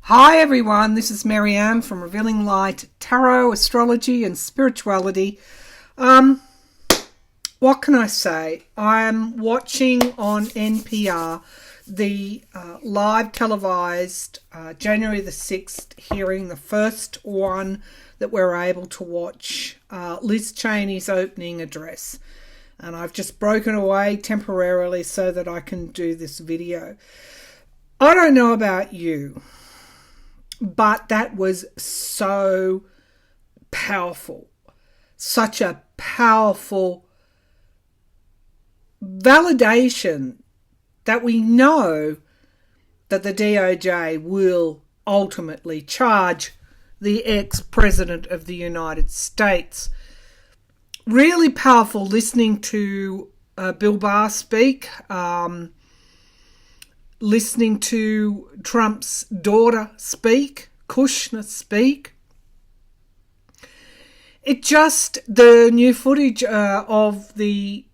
Hi everyone, this is Marianne from Revealing Light, Tarot, Astrology and Spirituality. What can I say? I'm watching on NPR the live televised January the 6th hearing, the first one that we're able to watch, Liz Cheney's opening address. And I've just broken away temporarily so that I can do this video. I don't know about you, but that was so powerful. Such a powerful validation that we know that the DOJ will ultimately charge the ex-president of the United States. Really powerful listening to Bill Barr speak, listening to Trump's daughter speak, Kushner speak. The new footage of the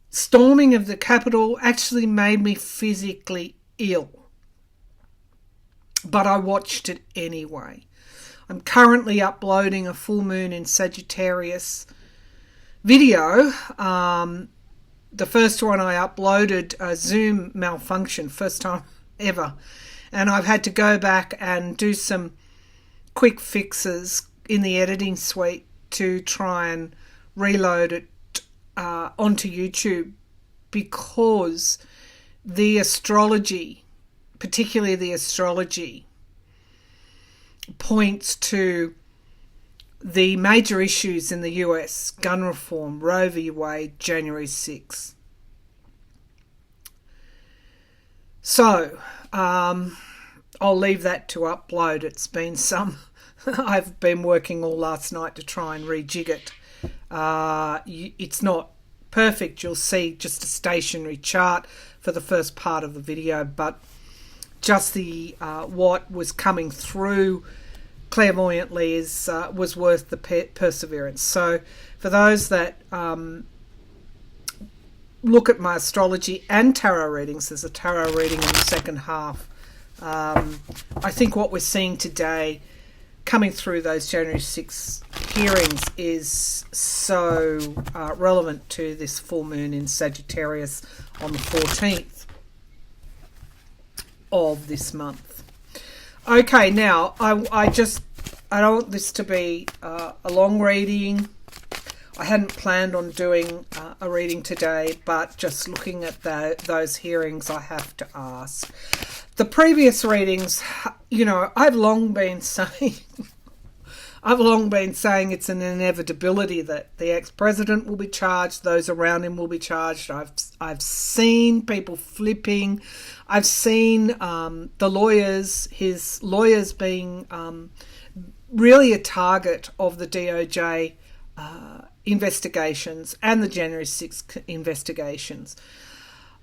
storming of the Capitol actually made me physically ill. But I watched it anyway. I'm currently uploading a full moon in Sagittarius video. The first one I uploaded, a Zoom malfunction, first time ever. And I've had to go back and do some quick fixes in the editing suite to try and reload it onto YouTube, because the astrology, particularly the astrology, points to the major issues in the US: gun reform, Roe v. Wade, January 6th. So, I'll leave that to upload. It's been I've been working all last night to try and rejig it. It's not perfect. You'll see just a stationary chart for the first part of the video, but just the what was coming through clairvoyantly was worth the perseverance. So for those that look at my astrology and tarot readings, there's a tarot reading in the second half. I think what we're seeing today coming through those January 6 hearings is so relevant to this full moon in Sagittarius on the 14th of this month. Okay, now I don't want this to be a long reading. I hadn't planned on doing a reading today, but just looking at those hearings, I have to ask. The previous readings, I've long been saying it's an inevitability that the ex-president will be charged, those around him will be charged. I've seen people flipping. I've seen his lawyers being really a target of the DOJ investigations and the January 6th investigations.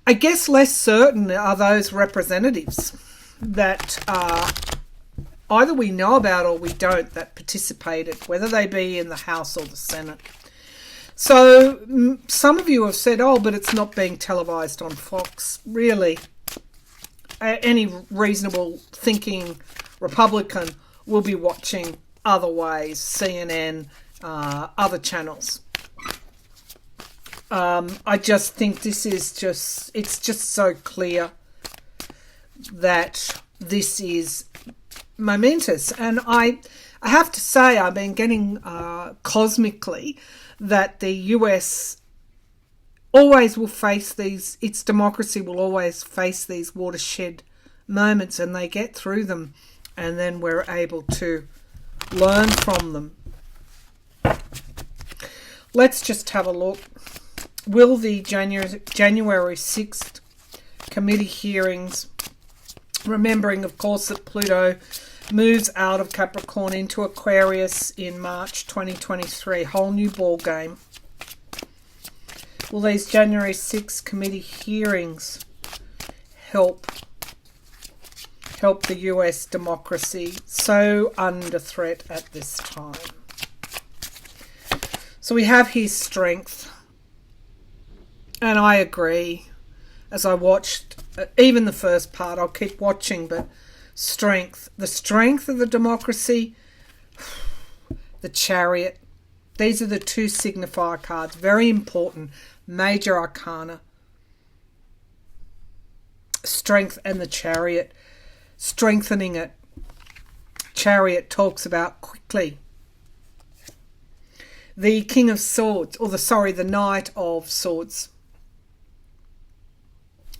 I guess less certain are those representatives that either we know about or we don't, that participated, whether they be in the House or the Senate. So some of you have said, but it's not being televised on Fox. Really, any reasonable thinking Republican will be watching other ways, CNN, other channels. I just think it's just so clear that this is momentous. And I have to say, I've been getting cosmically that the US always will face its democracy will always face these watershed moments, and they get through them, and then we're able to learn from them. Let's just have a look. Will the January 6th committee hearings, remembering, of course, that Pluto moves out of Capricorn into Aquarius in March 2023, whole new ball game. Will these January 6th committee hearings help the US democracy so under threat at this time? So we have his strength, and I agree. As I watched even the first part, I'll keep watching, but Strength. The strength of the democracy, the Chariot. These are the two signifier cards. Very important. Major arcana. Strength and the Chariot. Strengthening it. Chariot talks about quickly. The King of Swords, or the Knight of Swords.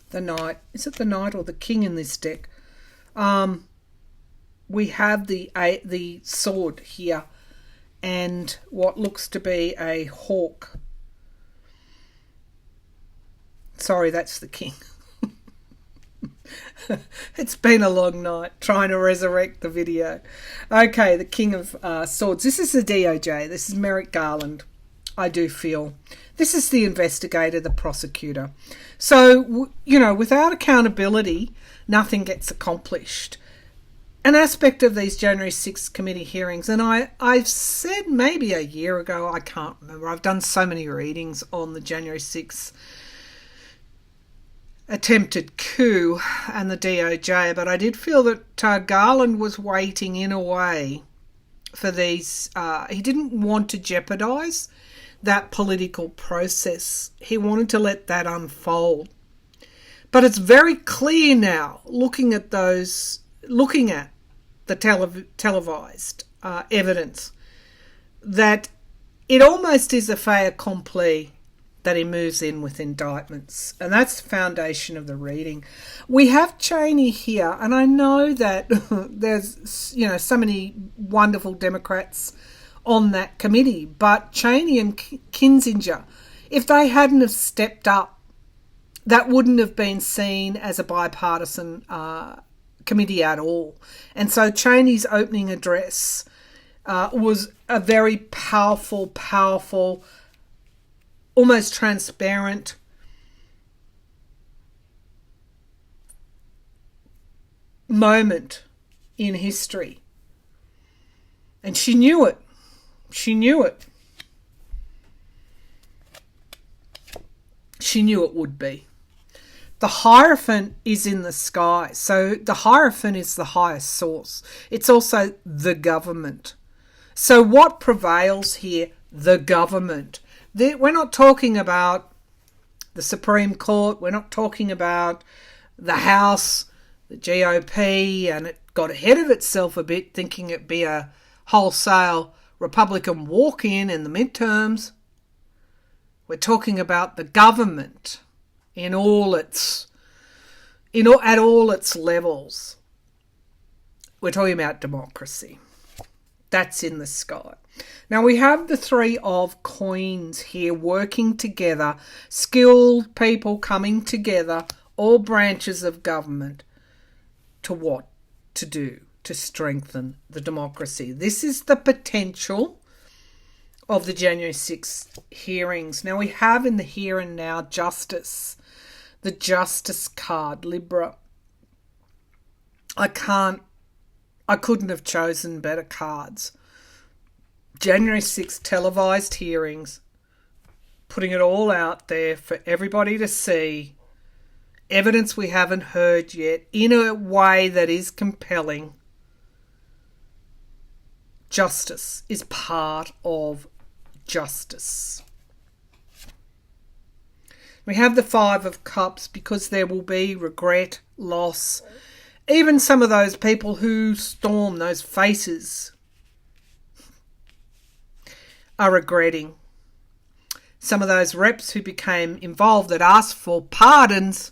The Knight. Is it the Knight or the King in this deck? We have the sword here and what looks to be a hawk. Sorry, that's the King. It's been a long night trying to resurrect the video. Okay, the King of Swords. This is the DOJ. This is Merrick Garland, I do feel. This is the investigator, the prosecutor. So, without accountability, nothing gets accomplished. An aspect of these January 6th committee hearings, and I've said maybe a year ago, I can't remember. I've done so many readings on the January 6th attempted coup and the DOJ, but I did feel that Garland was waiting in a way for these. He didn't want to jeopardise that political process. He wanted to let that unfold. But it's very clear now, looking at the televised evidence, that it almost is a fait accompli that he moves in with indictments. And that's the foundation of the reading. We have Cheney here, and I know that there's, so many wonderful Democrats on that committee, but Cheney and Kinzinger, if they hadn't have stepped up, that wouldn't have been seen as a bipartisan committee at all. And so Cheney's opening address was a very powerful, almost transparent moment in history. And she knew it. She knew it. She knew it would be. The Hierophant is in the sky. So the Hierophant is the highest source. It's also the government. So what prevails here? The government. We're not talking about the Supreme Court. We're not talking about the House, the GOP, and it got ahead of itself a bit, thinking it'd be a wholesale Republican walk-in in the midterms. We're talking about the government at all its levels. We're talking about democracy. That's in the sky. Now we have the Three of Coins here working together, skilled people coming together, all branches of government, to what? To do, to strengthen the democracy. This is the potential of the January 6th hearings. Now we have in the here and now justice, the Justice card, Libra. I couldn't have chosen better cards. January 6th televised hearings, putting it all out there for everybody to see. Evidence we haven't heard yet in a way that is compelling. Justice is part of justice. We have the Five of Cups because there will be regret, loss. Even some of those people who storm, those faces, are regretting. Some of those reps who became involved that asked for pardons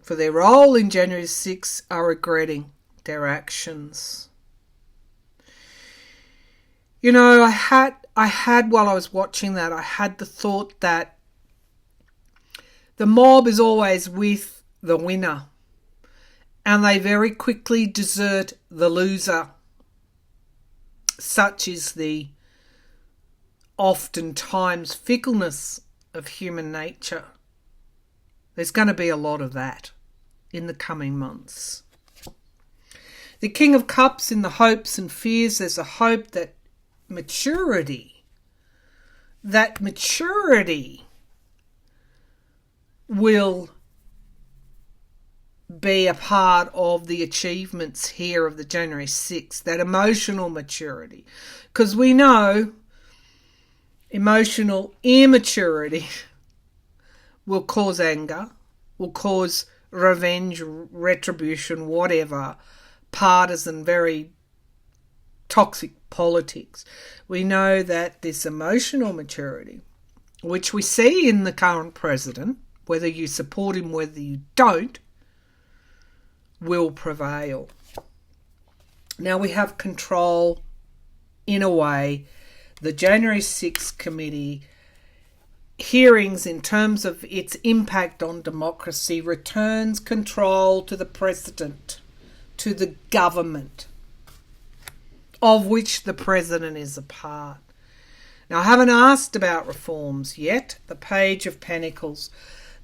for their role in January 6 are regretting their actions. I had while I was watching that, I had the thought that the mob is always with the winner, and they very quickly desert the loser. Such is the oftentimes fickleness of human nature. There's going to be a lot of that in the coming months. The King of Cups in the hopes and fears. There's a hope that maturity will be a part of the achievements here of the January 6th, that emotional maturity. Because we know emotional immaturity will cause anger, will cause revenge, retribution, whatever, partisan, very toxic politics. We know that this emotional maturity, which we see in the current president, whether you support him, whether you don't, will prevail. Now we have control in a way. The January 6th committee hearings, in terms of its impact on democracy, returns control to the president, to the government, of which the president is a part. Now, I haven't asked about reforms yet. The Page of Pentacles.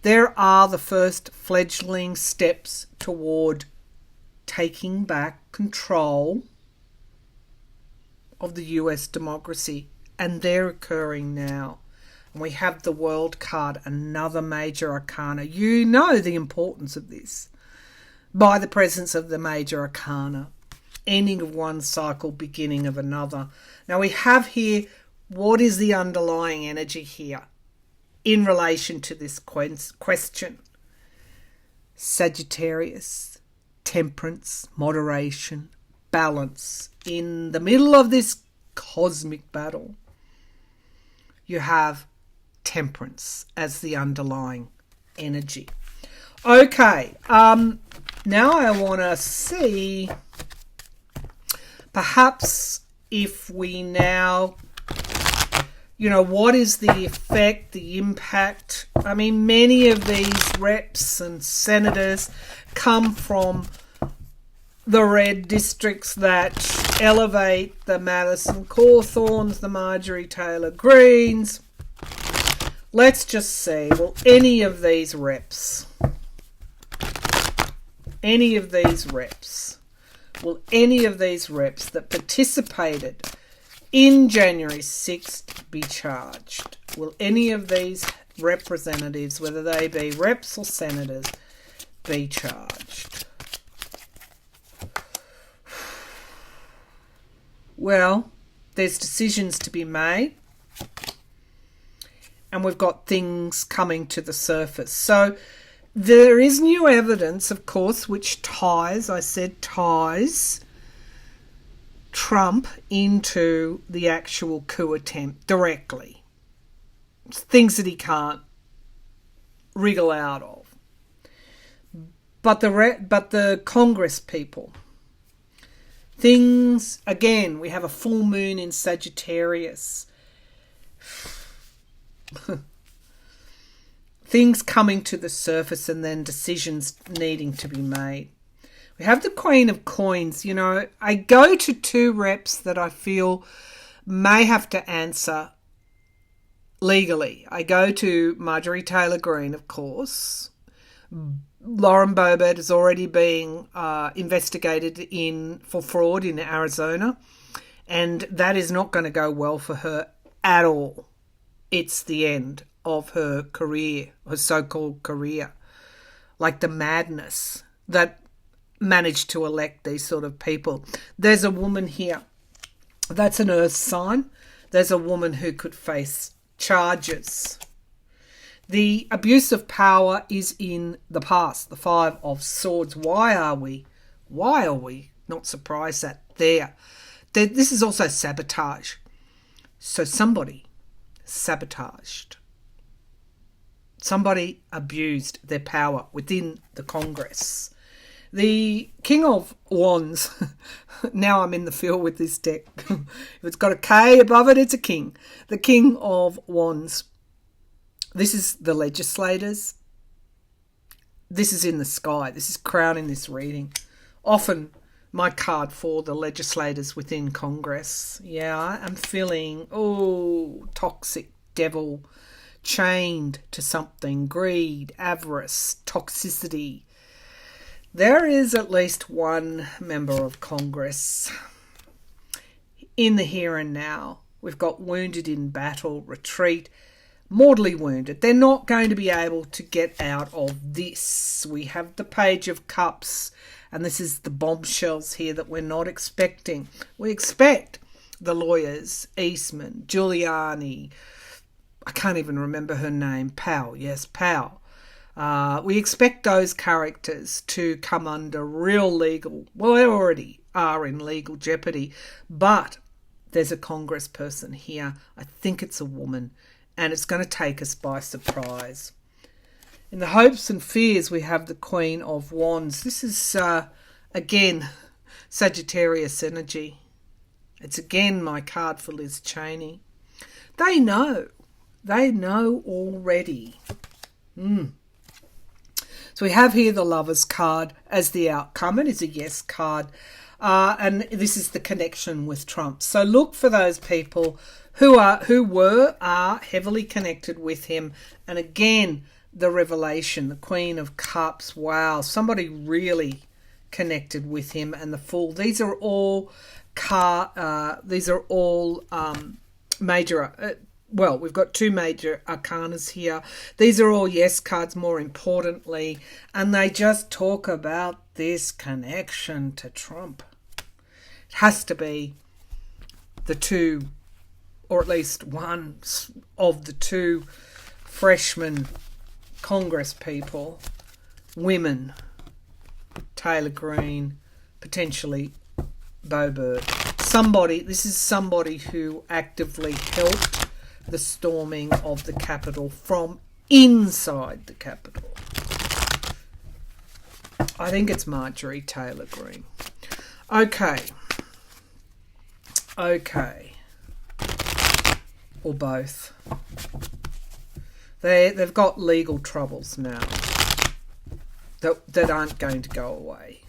There are the first fledgling steps toward taking back control of the US democracy, and they're occurring now. And we have the World card, another major arcana. You know the importance of this. By the presence of the major arcana, ending of one cycle, beginning of another. Now we have here, what is the underlying energy here in relation to this question? Sagittarius, temperance, moderation, balance. In the middle of this cosmic battle, you have temperance as the underlying energy. Okay, now I want to see perhaps if we now, what is the effect, the impact? I mean, many of these reps and senators come from the red districts that elevate the Madison Cawthorns, the Marjorie Taylor Greens. Let's just see, will any of these reps that participated in January 6th be charged? Will any of these representatives, whether they be reps or senators, be charged? Well, there's decisions to be made, and we've got things coming to the surface. So there is new evidence, of course, which ties Trump into the actual coup attempt directly. Things that he can't wriggle out of. But the Congress people, things, again, we have a full moon in Sagittarius. Things coming to the surface and then decisions needing to be made. We have the Queen of Coins. I go to two reps that I feel may have to answer legally. I go to Marjorie Taylor Greene, of course. Lauren Boebert is already being investigated for fraud in Arizona, and that is not going to go well for her at all. It's the end of her career, her so-called career. Like the madness that managed to elect these sort of people. There's a woman here. That's an earth sign. There's a woman who could face charges. The abuse of power is in the past. The Five of Swords. Why are we not surprised that this is also sabotage. So somebody sabotaged. Somebody abused their power within the Congress. The King of Wands, now I'm in the field with this deck. If it's got a K above it, it's a king. The King of Wands. This is the legislators. This is in the sky. This is crowning this reading. Often my card for the legislators within Congress. Yeah, I'm feeling, toxic devil, chained to something, greed, avarice, toxicity. There is at least one member of Congress in the here and now. We've got wounded in battle, retreat, mortally wounded. They're not going to be able to get out of this. We have the Page of Cups, and this is the bombshells here that we're not expecting. We expect the lawyers, Eastman, Giuliani, I can't even remember her name, Powell, yes, Powell. We expect those characters to come under real legal, well, they already are in legal jeopardy, but there's a congressperson here. I think it's a woman, and it's going to take us by surprise. In the hopes and fears, we have the Queen of Wands. This is, again, Sagittarius energy. It's again my card for Liz Cheney. They know. They know already. So we have here the Lover's card as the outcome. It is a yes card. And this is the connection with Trump. So look for those people who are heavily connected with him. And again, the revelation, the Queen of Cups. Wow, somebody really connected with him. And the Fool. These are all major. Well, we've got two major arcanas here. These are all yes cards, more importantly, and they just talk about this connection to Trump. It has to be the two, or at least one of the two freshman Congress people, women, Taylor Greene, potentially Bo Bird. This is somebody who actively helped the storming of the Capitol from inside the Capitol. I think it's Marjorie Taylor Greene. Okay. Or both. They've got legal troubles now that aren't going to go away.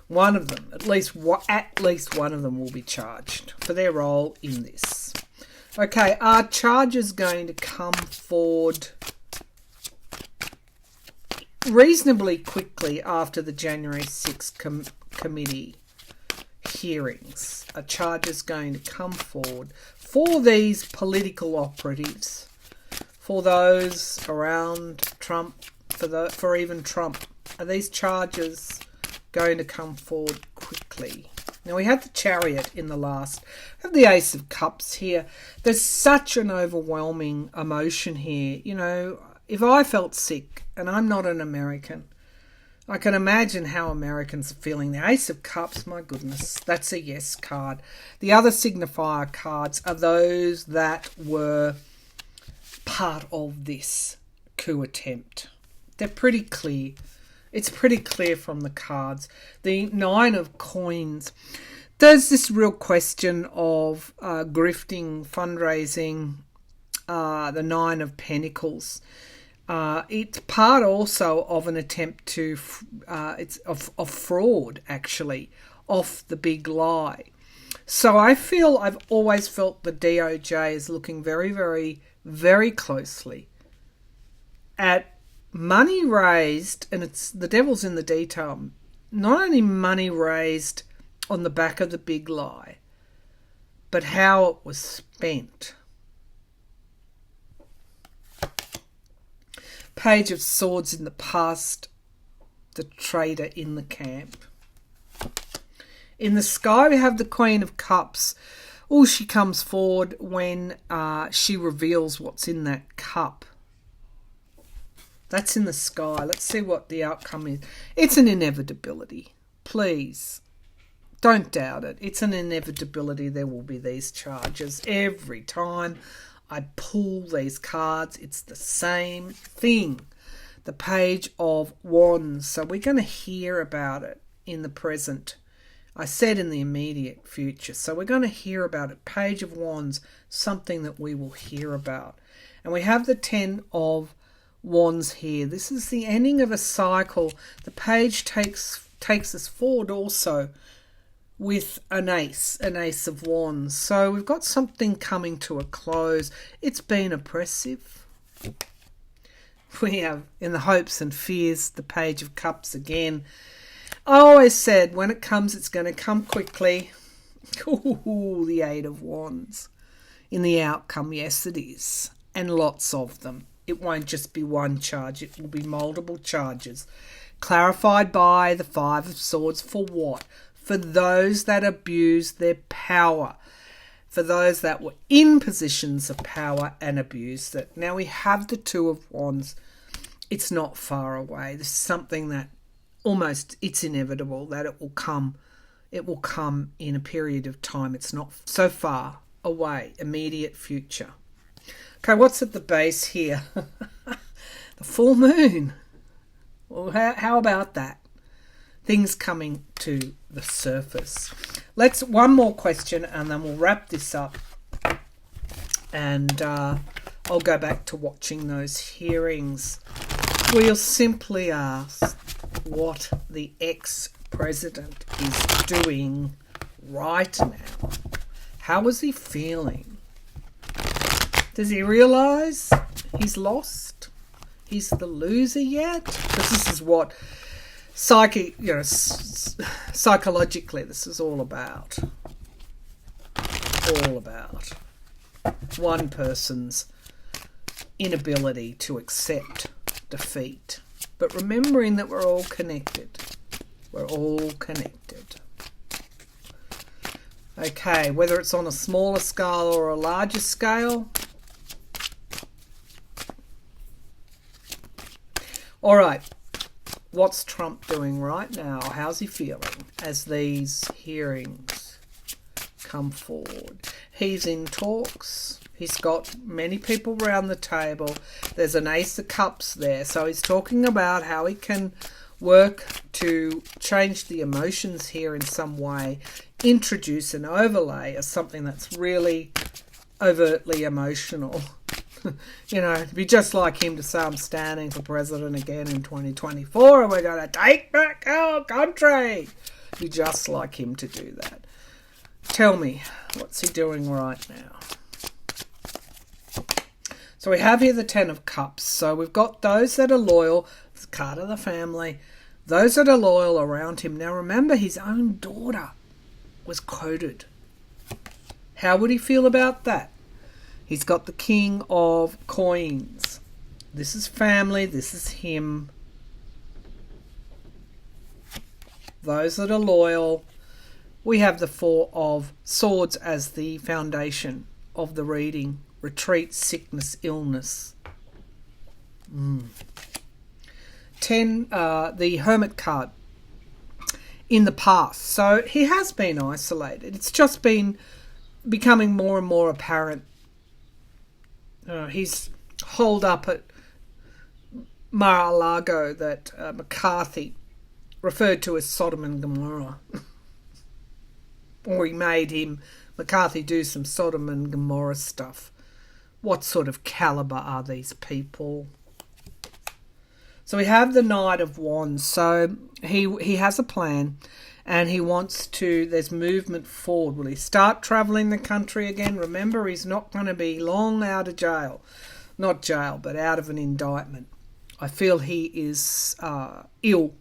One of them, at least one of them will be charged for their role in this. Okay, are charges going to come forward reasonably quickly after the January 6th committee hearings? Are charges going to come forward for these political operatives, for those around Trump, for even Trump? Are these charges going to come forward quickly? Now, we had the Chariot in the last. We have the Ace of Cups here. There's such an overwhelming emotion here. You know, if I felt sick, and I'm not an American, I can imagine how Americans are feeling. The Ace of Cups, my goodness, that's a yes card. The other signifier cards are those that were part of this coup attempt. They're pretty clear. It's pretty clear from the cards. The Nine of Coins. There's this real question of grifting, fundraising, the Nine of Pentacles. It's part also of an attempt to, it's of fraud, actually, off the big lie. So I've always felt the DOJ is looking very, very, very closely at money raised, and it's the devil's in the detail, not only money raised on the back of the big lie, but how it was spent. Page of Swords in the past, the traitor in the camp. In the sky, we have the Queen of Cups. Oh, she comes forward when she reveals what's in that cup. That's in the sky. Let's see what the outcome is. It's an inevitability. Please, don't doubt it. It's an inevitability. There will be these charges. Every time I pull these cards, it's the same thing. The Page of Wands. So we're going to hear about it in the present. I said in the immediate future. So we're going to hear about it. Page of Wands, something that we will hear about. And we have the Ten of Wands here. This is the ending of a cycle. The page takes us forward also with an ace of wands. So we've got something coming to a close. It's been oppressive. We have, in the hopes and fears, the Page of Cups again. I always said when it comes, it's going to come quickly. Ooh, the Eight of Wands. In the outcome, yes, it is. and lots of them. It won't just be one charge, it will be multiple charges. Clarified by the Five of Swords for what? For those that abuse their power. For those that were in positions of power and abused it. Now we have the Two of Wands. It's not far away. This is something that almost, it's inevitable that it will come. It will come in a period of time. It's not so far away, immediate future. Okay, what's at the base here? The full moon. Well, how about that? Things coming to the surface. Let's one more question and then we'll wrap this up. And I'll go back to watching those hearings. We'll simply ask what the ex-president is doing right now. How is he feeling? Does he realise he's lost? He's the loser yet? Because this is what psychologically this is all about. All about one person's inability to accept defeat. But remembering that we're all connected. We're all connected. Okay, whether it's on a smaller scale or a larger scale. All right, what's Trump doing right now? How's he feeling as these hearings come forward? He's in talks. He's got many people around the table. There's an Ace of Cups there. So he's talking about how he can work to change the emotions here in some way, introduce an overlay as something that's really overtly emotional. You know, it'd be just like him to say, I'm standing for president again in 2024 and we're going to take back our country. It'd be just like him to do that. Tell me, what's he doing right now? So we have here the Ten of Cups. So we've got those that are loyal, the card of the family, those that are loyal around him. Now remember, his own daughter was quoted. How would he feel about that? He's got the King of Coins. This is family. This is him. Those that are loyal. We have the Four of Swords as the foundation of the reading. Retreat, sickness, illness. The Hermit card. In the past. So he has been isolated. It's just been becoming more and more apparent. He's holed up at Mar-a-Lago that McCarthy referred to as Sodom and Gomorrah. Or he made McCarthy do some Sodom and Gomorrah stuff. What sort of caliber are these people? So we have the Knight of Wands. So he has a plan and he wants to, there's movement forward. Will he start travelling the country again? Remember, he's not going to be long out of jail. Not jail, but out of an indictment. I feel he is ill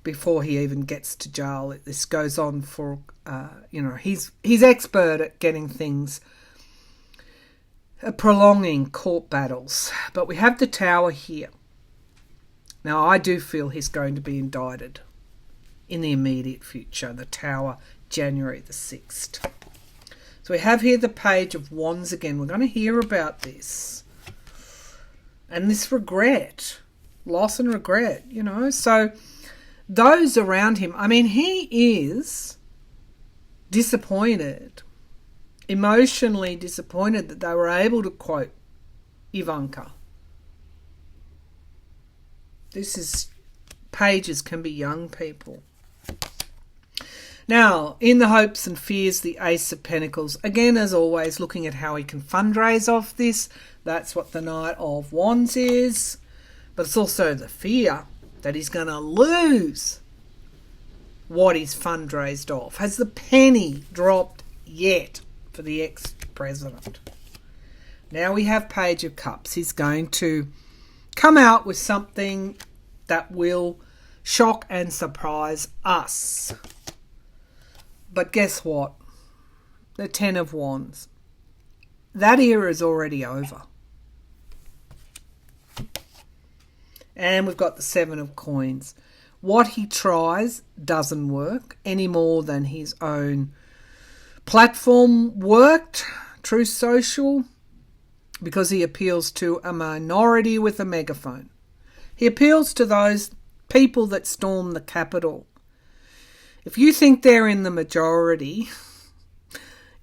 before he even gets to jail. This goes on for, he's expert at getting things, prolonging court battles. But we have the Tower here. Now, I do feel he's going to be indicted in the immediate future. The Tower, January the 6th. So we have here the Page of Wands again. We're going to hear about this. And this regret. Loss and regret, So those around him, he is disappointed. Emotionally disappointed that they were able to quote Ivanka. Pages can be young people. Now, in the hopes and fears, the Ace of Pentacles. Again, as always, looking at how he can fundraise off this. That's what the Knight of Wands is. But it's also the fear that he's going to lose what he's fundraised off. Has the penny dropped yet for the ex-president? Now we have Page of Cups. He's going to come out with something that will shock and surprise us. But guess what? The Ten of Wands. That era is already over. And we've got the Seven of Coins. What he tries doesn't work any more than his own platform worked, Truth Social, because he appeals to a minority with a megaphone. He appeals to those people that storm the Capitol. If you think they're in the majority,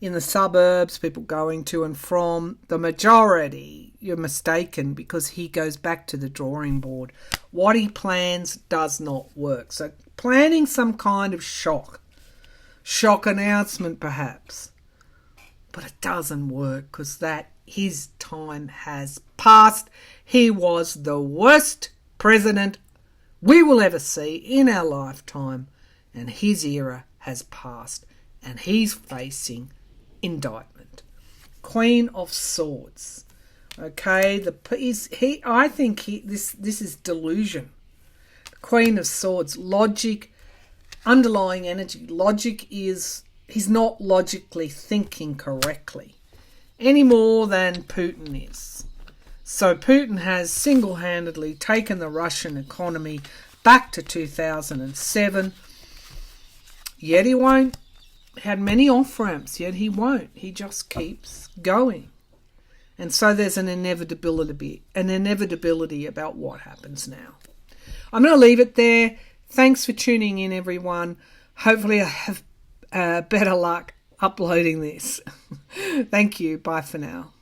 in the suburbs, people going to and from the majority, you're mistaken, because he goes back to the drawing board. What he plans does not work. So planning some kind of shock announcement perhaps, but it doesn't work because his time has passed. He was the worst president we will ever see in our lifetime, and his era has passed, and he's facing indictment. Queen of Swords. Okay, I think this is delusion. Queen of Swords, logic, underlying energy. Logic is, he's not logically thinking correctly any more than Putin is. So Putin has single-handedly taken the Russian economy back to 2007. Yet he won't. Had many off-ramps, yet he won't. He just keeps going. And so there's an inevitability about what happens now. I'm going to leave it there. Thanks for tuning in, everyone. Hopefully I have better luck uploading this. Thank you. Bye for now.